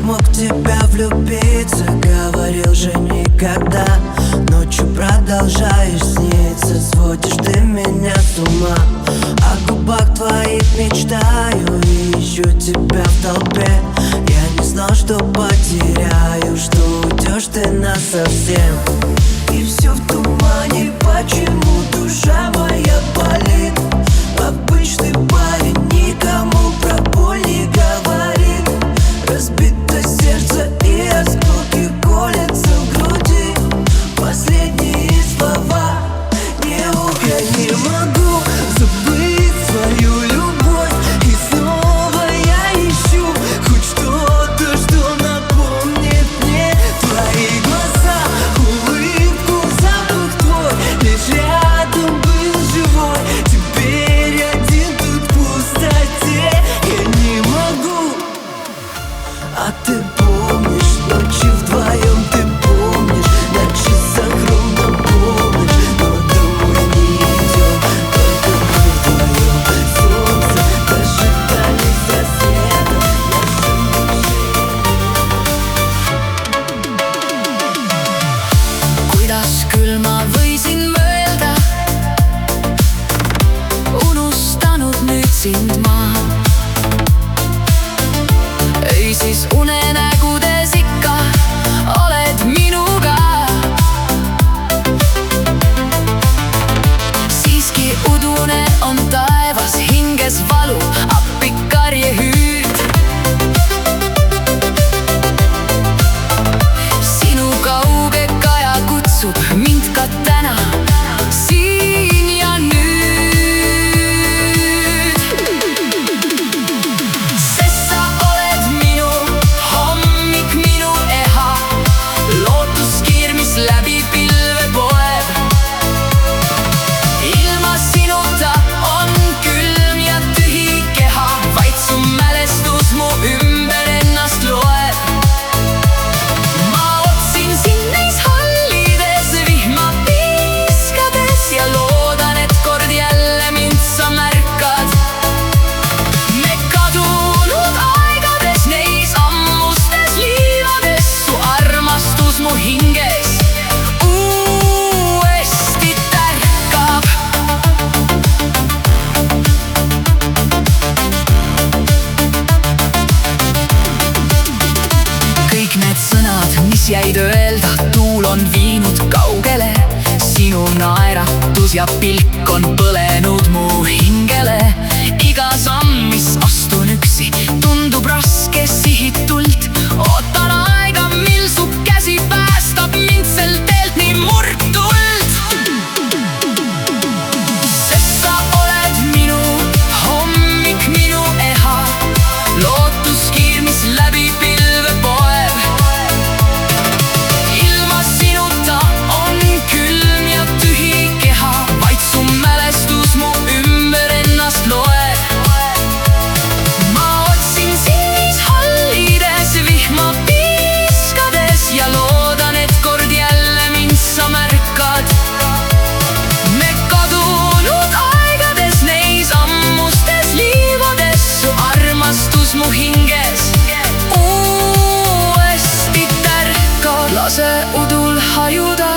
мог в тебя влюбиться? Говорил же никогда. Ночью продолжаешь сниться, сводишь ты меня с ума. О губах твоих мечтаю и ищу тебя в толпе. Я не знал, что потеряю, что уйдешь ты насовсем. И все в тумане, почему душа моя болит? Обычный парень никому про боль не говорит. Разбито сердце и осколки колятся в груди. Последние слова не уходят. Я не могу забыть свою любовь, и снова я ищу хоть что-то, что напомнит мне твои глаза, улыбку, запах твой. Лишь рядом был живой, теперь один тут в пустоте. Я не могу. А ты помнишь ночи вдвоем, ты помнишь на часах ровно полночь. Но домой не идем, только мы вдвоем. Солнце дожидались рассвета в нашем душе. Kuidas küll ma võisin mõelda, unustanud nüüd sind ma. Öisis unenägudes ikka oled minuga. Siiski udune on taevas, hinges valu, appi karjehüüd. Sinu kauge kaja kutsub mind ka täna, siin ja nüüd. Sest sa oled minu hommik, minu eha, lootuskiir, mis läbi pilve poeb. Ilma sinuta on külm ja tühi keha, vaid su mälestus mu ümber ennast loeb. Ma otsin sind neis hallides vihma piiskades ja loodan, et kord jälle mind sa märkad. Me kadunud aegades, neis ammustes liivades, su armastus mu hinges uuesti tärkab. Kõik need sõnad, mis jäid öelda, tuul on viinud kaugele. Sinu naeratus ja pilk on põlenud mu hingele. Iga samm, mis astun üksi, tundub raske sihitult. Ootan aega, mil su käsi päästab mind sel teelt nii murtult. Sest sa oled minu hommik, minu eha, lootuskiir, mis läbi pilve poeb. Ilma sinuta on külm ja tühi keha, vaid su mälestus mu ümber ennast loeb. Ma otsin sind neis hallides vihma piiskades ja loodan, et kord jälle mind sa märkad. Me kadunud aegades, neis ammustes liivades, su armastus mu hinges uuesti tärkab. Lase udul hajuda,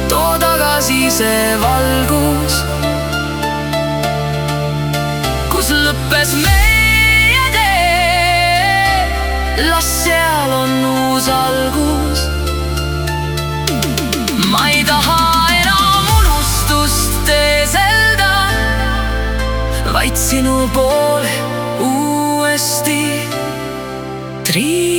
too tagasi see valgus, kus lõppes meie tee. Las seal on uus algus. Ma ei taha enam unustust teeselda, vaid sinu poole uuesti triibuda.